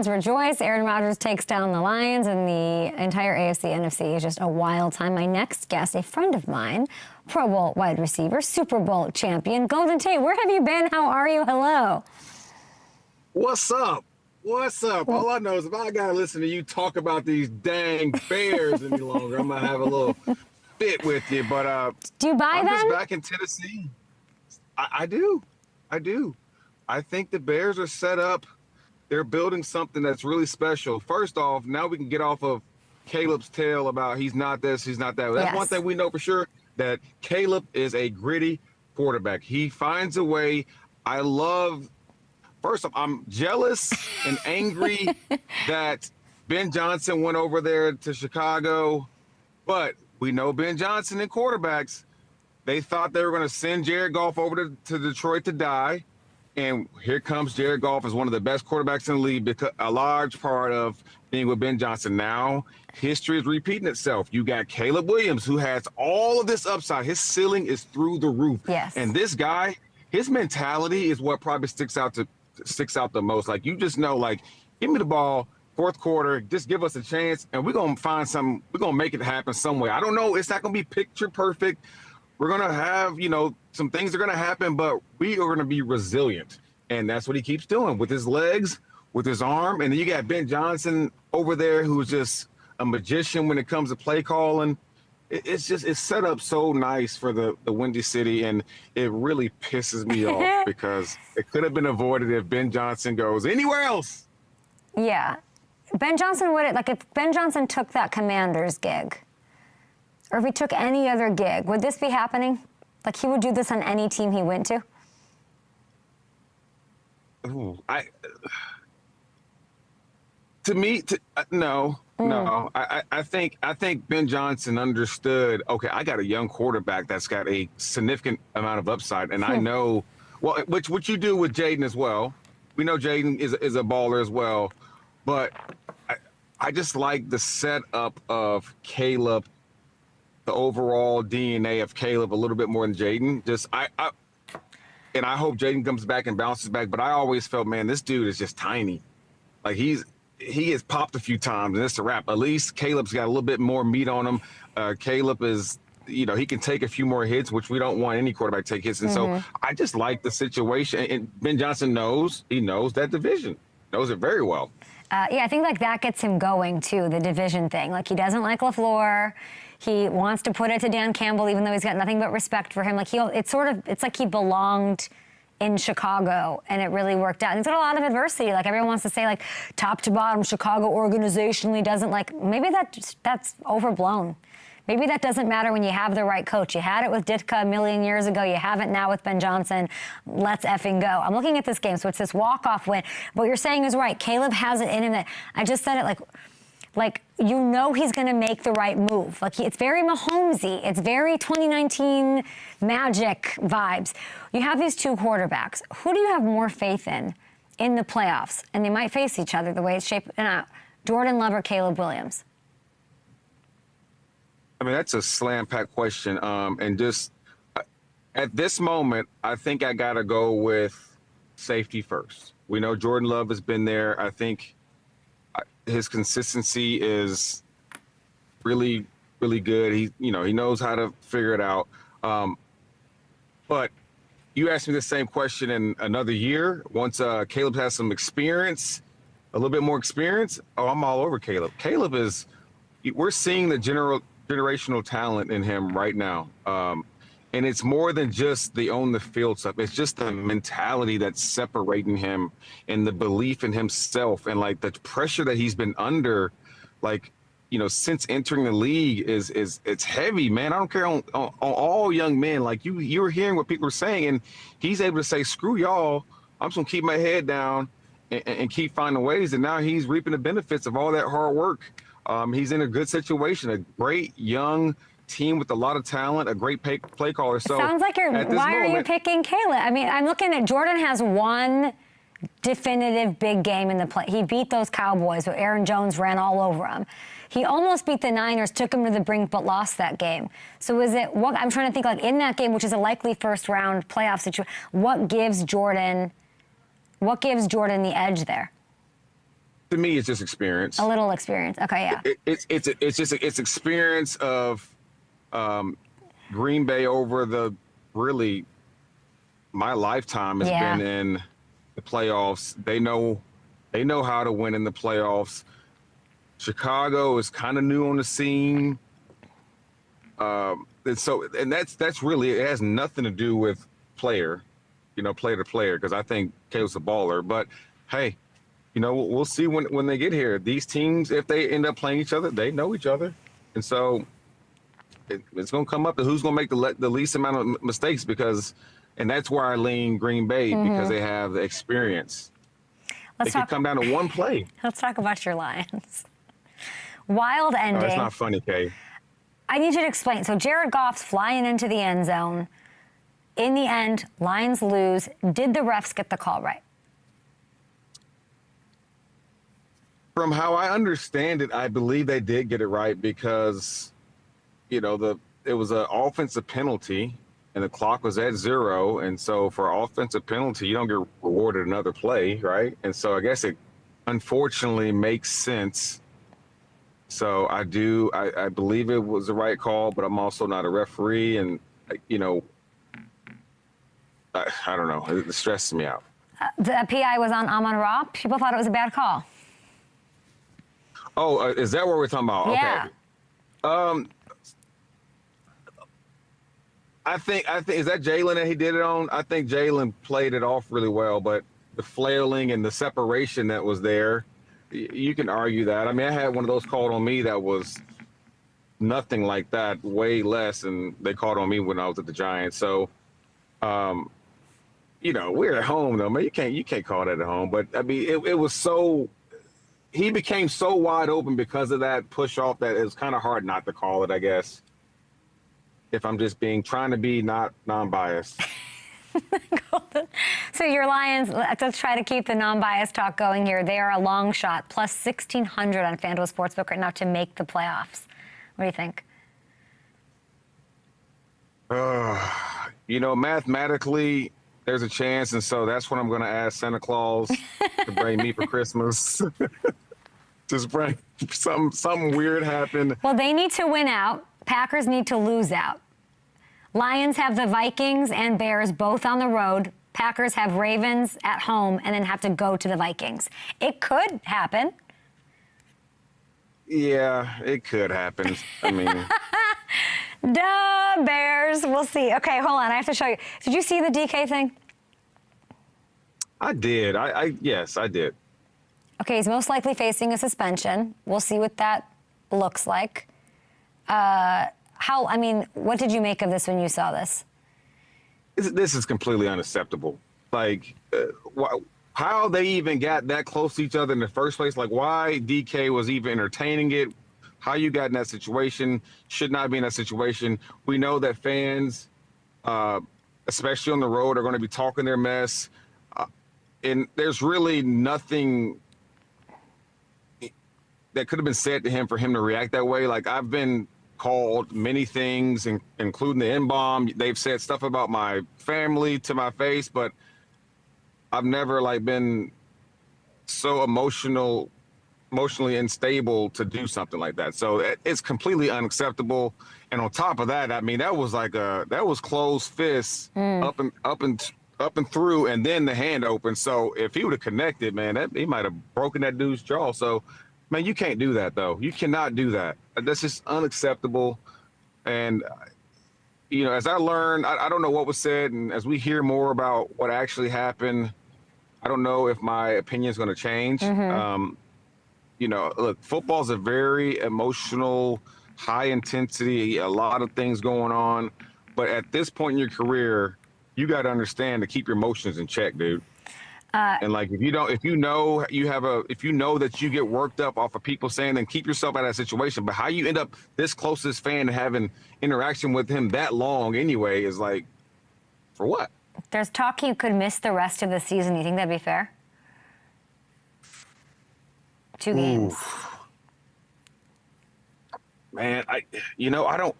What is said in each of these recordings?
fans rejoice. Aaron Rodgers takes down the Lions, and the entire AFC, NFC is just a wild time. My next guest, a friend of mine, Pro Bowl wide receiver, Super Bowl champion, Golden Tate. Where have you been? How are you? Hello. What's up? What's up? All I know is if I gotta listen to you talk about these dang Bears any longer, I'm gonna have a little fit with you. But do you buy I'm them? just back in Tennessee. I do. I think the Bears are set up. They're building something that's really special. First off, now we can get off of Caleb's tail about he's not this, he's not that. That's one thing we know for sure, that Caleb is a gritty quarterback. He finds a way. First off, I'm jealous and angry that Ben Johnson went over there to Chicago, but we know Ben Johnson and quarterbacks, they thought they were going to send Jared Goff over to Detroit to die, and here comes Jared Goff as one of the best quarterbacks in the league, because a large part of being with Ben Johnson. Now, history is repeating itself. You got Caleb Williams, who has all of this upside. His ceiling is through the roof. Yes. And this guy, his mentality is what probably sticks out the most. Like, you just know, like, give me the ball, fourth quarter, just give us a chance, and we're going to find something. We're going to make it happen some way. I don't know. It's not going to be picture perfect. We're going to have, some things are going to happen, but we are going to be resilient. And that's what he keeps doing with his legs, with his arm. And then you got Ben Johnson over there, who's just a magician when it comes to play calling. It's set up so nice for the Windy City, and it really pisses me off because it could have been avoided if Ben Johnson goes anywhere else. Yeah. Ben Johnson if Ben Johnson took that Commanders gig, or if he took any other gig, would this be happening? Like, he would do this on any team he went to? Ooh, no. I think Ben Johnson understood, okay, I got a young quarterback that's got a significant amount of upside, and I know, what you do with Jaden as well. We know Jaden is a baller as well, but I just like the setup of Caleb, the overall DNA of Caleb a little bit more than Jaden. And I hope Jaden comes back and bounces back, but I always felt, man, this dude is just tiny. Like, he has popped a few times, and it's a wrap. At least Caleb's got a little bit more meat on him. Caleb is, he can take a few more hits, which we don't want any quarterback to take hits. And so I just like the situation. And Ben Johnson knows that division, knows it very well. I think that gets him going too, the division thing. Like, he doesn't like LaFleur. He wants to put it to Dan Campbell, even though he's got nothing but respect for him. Like, it's like he belonged in Chicago, and it really worked out. And he's got a lot of adversity. Like, everyone wants to say, like, top to bottom, Chicago organizationally doesn't, like, maybe that's overblown. Maybe that doesn't matter when you have the right coach. You had it with Ditka a million years ago. You have it now with Ben Johnson. Let's effing go. I'm looking at this game, so it's this walk-off win. What you're saying is right. Caleb has it in him. That I just said it like he's going to make the right move. Like, it's very Mahomesy. It's very 2019 Magic vibes. You have these two quarterbacks. Who do you have more faith in the playoffs? And they might face each other the way it's shaping out. Jordan Love or Caleb Williams? I mean, that's a slam-packed question. And just at this moment, I think I got to go with safety first. We know Jordan Love has been there. I think his consistency is really, really good. He knows how to figure it out. But you asked me the same question in another year. Once Caleb has some experience, a little bit more experience, I'm all over Caleb. We're seeing the generational talent in him right now. And it's more than just the on-the-field stuff. It's just the mentality that's separating him and the belief in himself, and, like, the pressure that he's been under, like, since entering the league it's heavy, man. I don't care on all young men. Like, you're hearing what people are saying, and he's able to say, screw y'all, I'm just going to keep my head down and keep finding ways. And now he's reaping the benefits of all that hard work. He's in a good situation, a great young team with a lot of talent, a great play caller. So sounds like why are you picking Caleb? I mean, I'm looking at Jordan has one definitive big game in the play. He beat those Cowboys where Aaron Jones ran all over him. He almost beat the Niners, took them to the brink, but lost that game. So I'm trying to think, like, in that game, which is a likely first round playoff situation, what gives Jordan the edge there? to me, it's just experience. A little experience. Okay, yeah. It's experience of Green Bay over my lifetime has been in the playoffs. They know how to win in the playoffs. Chicago is kind of new on the scene. And that's really, it has nothing to do with player to player, because I think Caleb's a baller. But hey, we'll see when they get here. These teams, if they end up playing each other, they know each other. And so it's going to come up to who's going to make the least amount of mistakes, and that's where I lean Green Bay, because they have the experience. It could come down to one play. Let's talk about your Lions. Wild ending. That's not funny, Kay. I need you to explain. So Jared Goff's flying into the end zone. In the end, Lions lose. Did the refs get the call right? From how I understand it, I believe they did get it right, because, it was an offensive penalty and the clock was at 0. And so for offensive penalty, you don't get rewarded another play, right? And so I guess it unfortunately makes sense. So I believe it was the right call, but I'm also not a referee. And, I don't know. It stresses me out. The PI was on Amon-Ra. People thought it was a bad call. Oh, is that what we're talking about? Yeah. Okay. I think is that Jalen that he did it on? I think Jalen played it off really well, but the flailing and the separation that was there, you can argue that. I mean, I had one of those called on me that was nothing like that, way less, and they called on me when I was at the Giants. So, we're at home though, man. You can't call that at home. But I mean, it was so. He became so wide open because of that push off that it was kind of hard not to call it, I guess. If I'm just trying to be not non-biased. So your Lions, let's try to keep the non-biased talk going here. They are a long shot, plus 1,600 on FanDuel Sportsbook right now to make the playoffs. What do you think? Mathematically, there's a chance, and so that's what I'm going to ask Santa Claus to bring me for Christmas. Just bring something weird happen. Well, they need to win out. Packers need to lose out. Lions have the Vikings and Bears both on the road. Packers have Ravens at home and then have to go to the Vikings. It could happen. Yeah, it could happen. I mean... Duh, Bears. We'll see. Okay, hold on. I have to show you. Did you see the DK thing? I did. Yes, I did. Okay, he's most likely facing a suspension. We'll see what that looks like. What did you make of this when you saw this? This is completely unacceptable. Like, how they even got that close to each other in the first place? Like, why DK was even entertaining it? How you got in that situation? Should not be in that situation. We know that fans, especially on the road, are going to be talking their mess. And there's really nothing that could have been said to him for him to react that way. Like, I've been called many things, including the N-bomb. They've said stuff about my family to my face, but I've never been so emotionally unstable to do something like that. So it's completely unacceptable. And on top of that, I mean, that was closed fists up and through, and then the hand open. So if he would have connected, man, he might have broken that dude's jaw. So, man, you can't do that, though. You cannot do that. That's just unacceptable. And, as I learned, I don't know what was said. And as we hear more about what actually happened, I don't know if my opinion is going to change. Look, football's a very emotional, high intensity, a lot of things going on. But at this point in your career, you got to understand to keep your emotions in check, dude. And if you know that you get worked up off of people saying, then keep yourself out of that situation. But how you end up this close to this fan and having interaction with him that long anyway is for what? There's talk you could miss the rest of the season. You think that'd be fair? 2 games. Ooh. Man, I don't.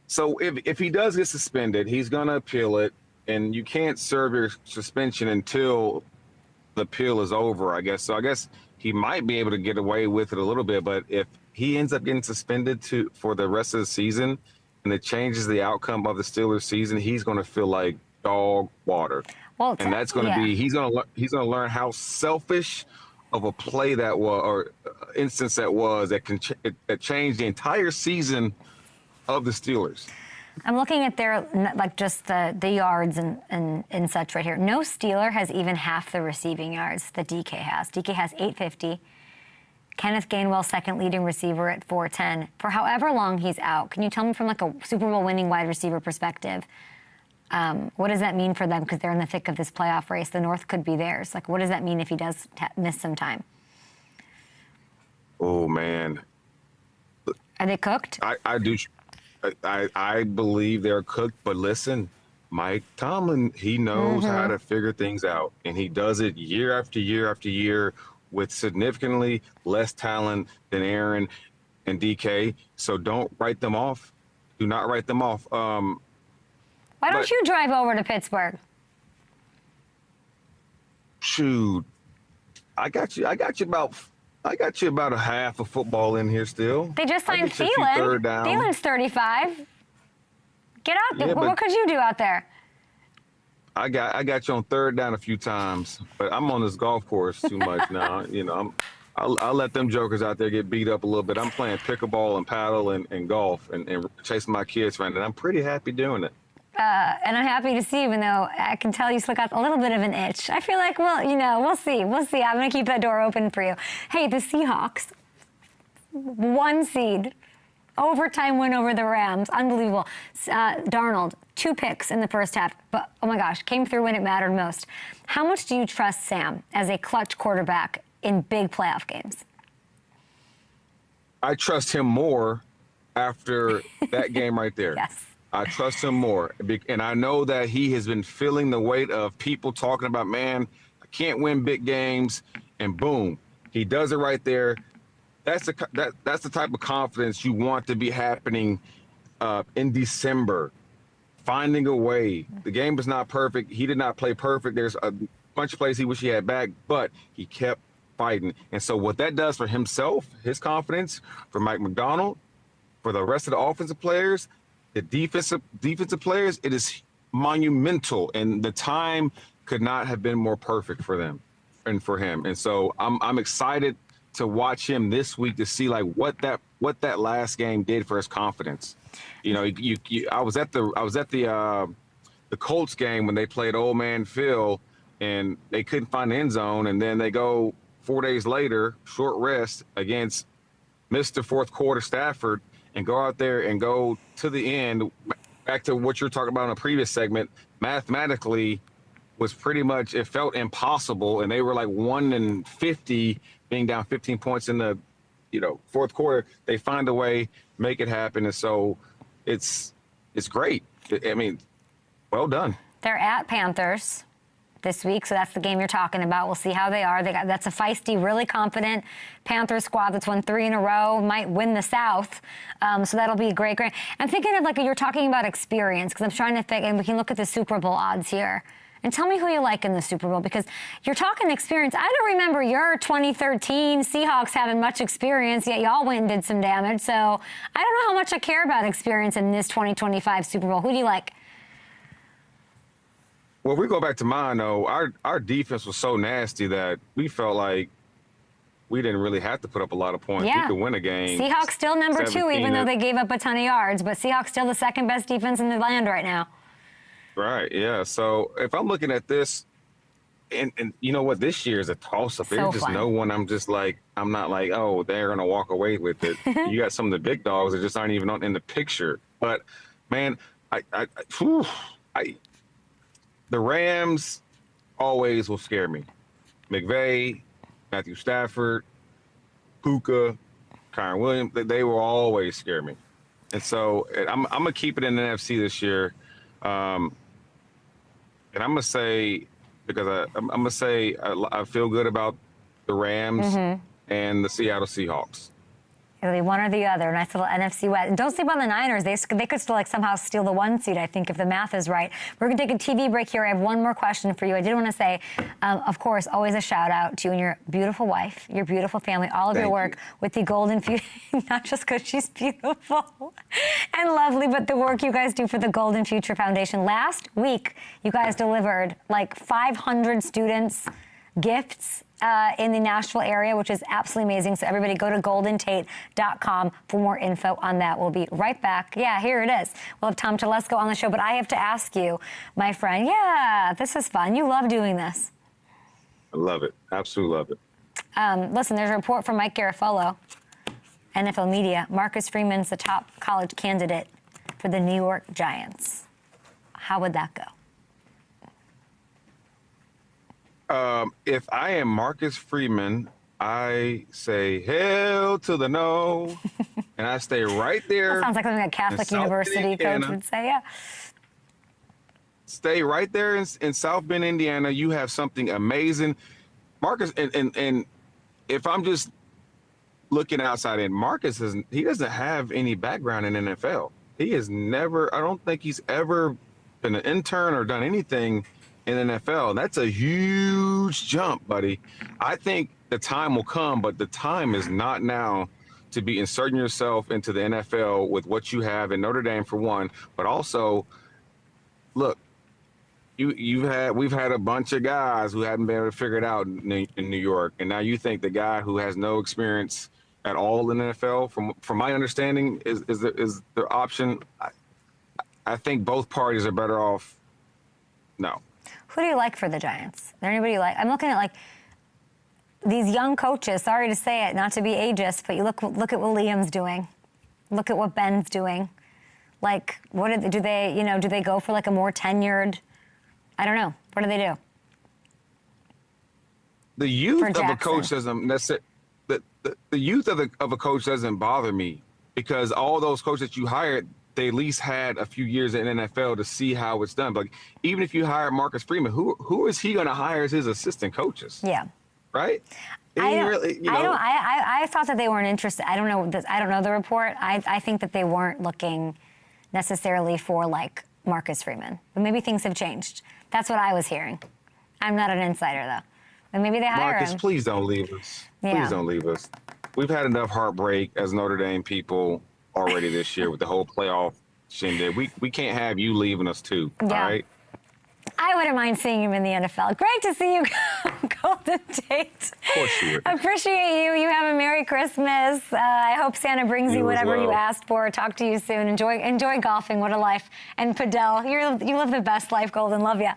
So if he does get suspended, he's going to appeal it. And you can't serve your suspension until the appeal is over, I guess. So I guess he might be able to get away with it a little bit. But if he ends up getting suspended for the rest of the season, and it changes the outcome of the Steelers season, he's going to feel like dog water. Well, and that's going to be he's going to learn how selfish of a play that was, or instance that was, that changed the entire season of the Steelers. I'm looking at their, like, just the yards and such right here. No Steeler has even half the receiving yards that DK has. DK has 850. Kenneth Gainwell, second leading receiver at 410. For however long he's out, can you tell me from like a Super Bowl winning wide receiver perspective, what does that mean for them? Because they're in the thick of this playoff race. The North could be theirs. Like, what does that mean if he does miss some time? Oh, man. Are they cooked? I believe they're cooked, but listen, Mike Tomlin, he knows how to figure things out, and he does it year after year after year with significantly less talent than Aaron and DK. So don't write them off. Do not write them off. Why don't you drive over to Pittsburgh? Shoot, I got you about a half of football in here still. They just signed Thielen. Thielen's 35. Get out there. What could you do out there? I got you on third down a few times, but I'm on this golf course too much now. You know, I'll let them jokers out there get beat up a little bit. I'm playing pickleball and paddle and golf and chasing my kids around, and I'm pretty happy doing it. And I'm happy to see, even though I can tell you still got a little bit of an itch. I feel like, well, you know, we'll see. We'll see. I'm going to keep that door open for you. Hey, the Seahawks, 1 seed, overtime win over the Rams. Unbelievable. Darnold, 2 picks in the first half, but, oh my gosh, came through when it mattered most. How much do you trust Sam as a clutch quarterback in big playoff games? I trust him more after that game right there. Yes. I trust him more. And I know that he has been feeling the weight of people talking about, man, I can't win big games. And boom, he does it right there. That's the type of confidence you want to be happening in December. Finding a way. The game was not perfect. He did not play perfect. There's a bunch of plays he wish he had back, but he kept fighting. And so what that does for himself, his confidence, for Mike McDonald, for the rest of the offensive players, the defensive players, it is monumental, and the time could not have been more perfect for them and for him. And so I'm excited to watch him this week to see like what that last game did for his confidence. You know, I was at the Colts game when they played Old Man Phil, and they couldn't find the end zone, and then they go 4 days later, short rest against Mr. Fourth Quarter Stafford, and go out there and go to the end. Back to what you're talking about in a previous segment, mathematically was pretty much, it felt impossible, and they were like 1-50, being down 15 points in the fourth quarter. They find a way, make it happen, and so it's great. I mean, well done. They're at Panthers this week, so that's the game you're talking about. We'll see how they are. That's a feisty, really confident Panthers squad that's won 3 in a row, might win the South. So that'll be great. I'm thinking of, like, you're talking about experience, because I'm trying to think, and we can look at the Super Bowl odds here. And tell me who you like in the Super Bowl, because you're talking experience. I don't remember your 2013 Seahawks having much experience, yet y'all went and did some damage. So I don't know how much I care about experience in this 2025 Super Bowl. Who do you like? Well, if we go back to mine, though, our defense was so nasty that we felt like we didn't really have to put up a lot of points. Yeah. We could win a game. Seahawks still number 2, even though they gave up a ton of yards. But Seahawks still the second best defense in the land right now. Right, yeah. So if I'm looking at this, and you know what, this year is a toss-up. There's just no one I'm not like, oh, they're going to walk away with it. You got some of the big dogs that just aren't even in the picture. But, man, the Rams always will scare me. McVay, Matthew Stafford, Puka, Kyron Williams, they will always scare me. And so I'm going to keep it in the NFC this year. And I'm going to say, because I'm going to say I feel good about the Rams and the Seattle Seahawks. It'll be one or the other. Nice little NFC West. And don't sleep on the Niners. They could still somehow steal the 1 seed, I think, if the math is right. We're going to take a TV break here. I have one more question for you. I did want to say, of course, always a shout out to you and your beautiful wife, your beautiful family, all of your work with the Golden Future, not just because she's beautiful and lovely, but the work you guys do for the Golden Future Foundation. Last week, you guys delivered 500 students gifts in the Nashville area, which is absolutely amazing. So everybody go to goldentate.com for more info on that. We'll be right back. Yeah, here it is. We'll have Tom Telesco on the show, but I have to ask you, my friend, this is fun. You love doing this. I love it. Absolutely love it. Listen, there's a report from Mike Garafolo, NFL Media. Marcus Freeman's the top college candidate for the New York Giants. How would that go? If I am Marcus Freeman, I say hell to the no, and I stay right there. That sounds like something a Catholic University coach would say, yeah. Stay right there in South Bend, Indiana. You have something amazing. Marcus, and if I'm just looking outside in, Marcus, he doesn't have any background in NFL. He has never, I don't think he's ever been an intern or done anything in NFL. That's a huge jump, buddy. I think the time will come, but the time is not now to be inserting yourself into the NFL with what you have in Notre Dame, for one, but also, look, we've had a bunch of guys who haven't been able to figure it out in New York, and now you think the guy who has no experience at all in the NFL, from my understanding, is the option. I think both parties are better off. No. Who do you like for the Giants? Is there anybody you like? I'm looking at these young coaches. Sorry to say it, not to be ageist, but you look at what Liam's doing. Look at what Ben's doing. What do they go for a more tenured? I don't know. What do they do? The youth of a coach doesn't necessarily. The youth of a coach doesn't bother me, because all those coaches that you hired, they at least had a few years in NFL to see how it's done. But even if you hire Marcus Freeman, who is he going to hire as his assistant coaches? Yeah. Right? I thought that they weren't interested. I don't know the report. I think that they weren't looking necessarily for Marcus Freeman. But maybe things have changed. That's what I was hearing. I'm not an insider though. But maybe they hire him. Marcus, please don't leave us. Please don't leave us. We've had enough heartbreak as Notre Dame people already this year with the whole playoff shindig. We can't have you leaving us too. All right. I wouldn't mind seeing him in the NFL. Great to see you, Golden Tate. Of course you would. Appreciate you. You have a Merry Christmas. I hope Santa brings you whatever you asked for. Talk to you soon. Enjoy golfing. What a life. And Padel, you live the best life, Golden. Love ya.